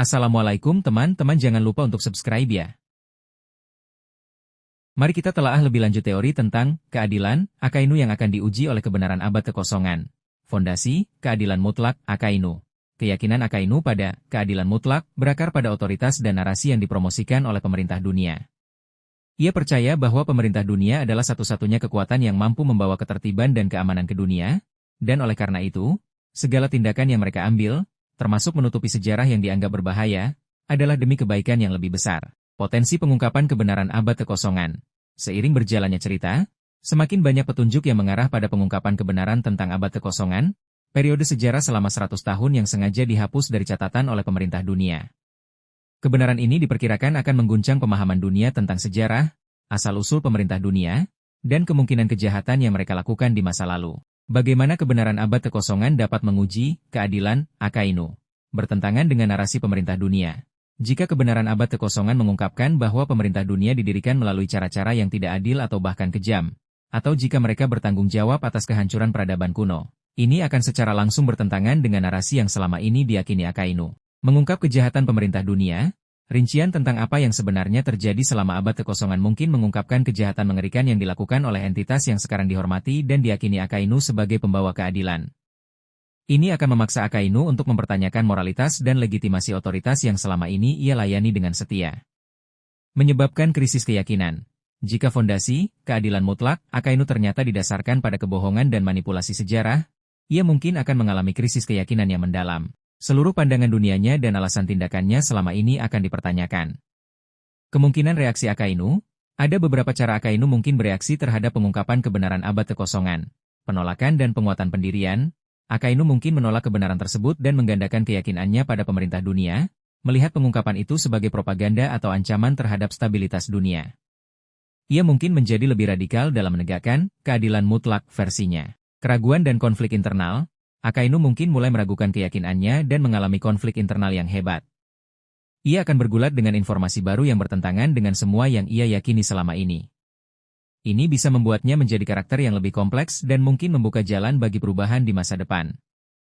Assalamualaikum teman-teman, jangan lupa untuk subscribe ya. Mari kita telaah lebih lanjut teori tentang keadilan, Akainu yang akan diuji oleh kebenaran abad kekosongan. Fondasi, keadilan mutlak, Akainu. Keyakinan Akainu pada keadilan mutlak berakar pada otoritas dan narasi yang dipromosikan oleh pemerintah dunia. Ia percaya bahwa pemerintah dunia adalah satu-satunya kekuatan yang mampu membawa ketertiban dan keamanan ke dunia, dan oleh karena itu, segala tindakan yang mereka ambil, termasuk menutupi sejarah yang dianggap berbahaya, adalah demi kebaikan yang lebih besar. Potensi pengungkapan kebenaran abad kekosongan. Seiring berjalannya cerita, semakin banyak petunjuk yang mengarah pada pengungkapan kebenaran tentang abad kekosongan, periode sejarah selama 100 tahun yang sengaja dihapus dari catatan oleh pemerintah dunia. Kebenaran ini diperkirakan akan mengguncang pemahaman dunia tentang sejarah, asal-usul pemerintah dunia, dan kemungkinan kejahatan yang mereka lakukan di masa lalu. Bagaimana kebenaran abad kekosongan dapat menguji keadilan Akainu? Bertentangan dengan narasi pemerintah dunia. Jika kebenaran abad kekosongan mengungkapkan bahwa pemerintah dunia didirikan melalui cara-cara yang tidak adil atau bahkan kejam, atau jika mereka bertanggung jawab atas kehancuran peradaban kuno, ini akan secara langsung bertentangan dengan narasi yang selama ini diyakini Akainu. Mengungkap kejahatan pemerintah dunia, rincian tentang apa yang sebenarnya terjadi selama abad kekosongan mungkin mengungkapkan kejahatan mengerikan yang dilakukan oleh entitas yang sekarang dihormati dan diyakini Akainu sebagai pembawa keadilan. Ini akan memaksa Akainu untuk mempertanyakan moralitas dan legitimasi otoritas yang selama ini ia layani dengan setia. Menyebabkan krisis keyakinan. Jika fondasi, keadilan mutlak, Akainu ternyata didasarkan pada kebohongan dan manipulasi sejarah, ia mungkin akan mengalami krisis keyakinan yang mendalam. Seluruh pandangan dunianya dan alasan tindakannya selama ini akan dipertanyakan. Kemungkinan reaksi Akainu. Ada beberapa cara Akainu mungkin bereaksi terhadap pengungkapan kebenaran abad kekosongan. Penolakan dan penguatan pendirian. Akainu mungkin menolak kebenaran tersebut dan menggandakan keyakinannya pada pemerintah dunia, melihat pengungkapan itu sebagai propaganda atau ancaman terhadap stabilitas dunia. Ia mungkin menjadi lebih radikal dalam menegakkan keadilan mutlak versinya. Keraguan dan konflik internal. Akainu mungkin mulai meragukan keyakinannya dan mengalami konflik internal yang hebat. Ia akan bergulat dengan informasi baru yang bertentangan dengan semua yang ia yakini selama ini. Ini bisa membuatnya menjadi karakter yang lebih kompleks dan mungkin membuka jalan bagi perubahan di masa depan.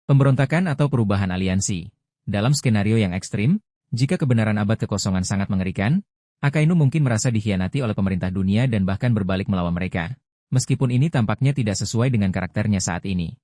Pemberontakan atau perubahan aliansi. Dalam skenario yang ekstrim, jika kebenaran abad kekosongan sangat mengerikan, Akainu mungkin merasa dikhianati oleh pemerintah dunia dan bahkan berbalik melawan mereka. Meskipun ini tampaknya tidak sesuai dengan karakternya saat ini.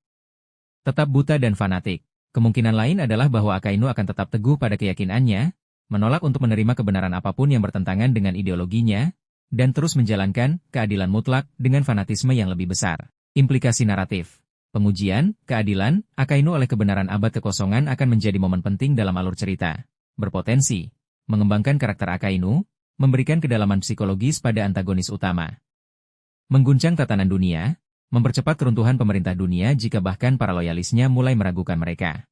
Tetap buta dan fanatik. Kemungkinan lain adalah bahwa Akainu akan tetap teguh pada keyakinannya, menolak untuk menerima kebenaran apapun yang bertentangan dengan ideologinya, dan terus menjalankan keadilan mutlak dengan fanatisme yang lebih besar. Implikasi naratif. Pengujian, keadilan, Akainu oleh kebenaran abad kekosongan akan menjadi momen penting dalam alur cerita. Berpotensi mengembangkan karakter Akainu, memberikan kedalaman psikologis pada antagonis utama. Mengguncang tatanan dunia, mempercepat keruntuhan pemerintah dunia jika bahkan para loyalisnya mulai meragukan mereka.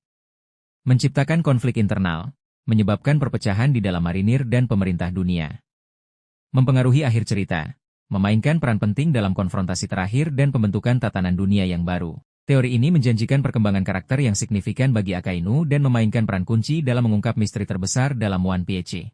Menciptakan konflik internal, menyebabkan perpecahan di dalam marinir dan pemerintah dunia. Mempengaruhi akhir cerita, memainkan peran penting dalam konfrontasi terakhir dan pembentukan tatanan dunia yang baru. Teori ini menjanjikan perkembangan karakter yang signifikan bagi Akainu dan memainkan peran kunci dalam mengungkap misteri terbesar dalam One Piece.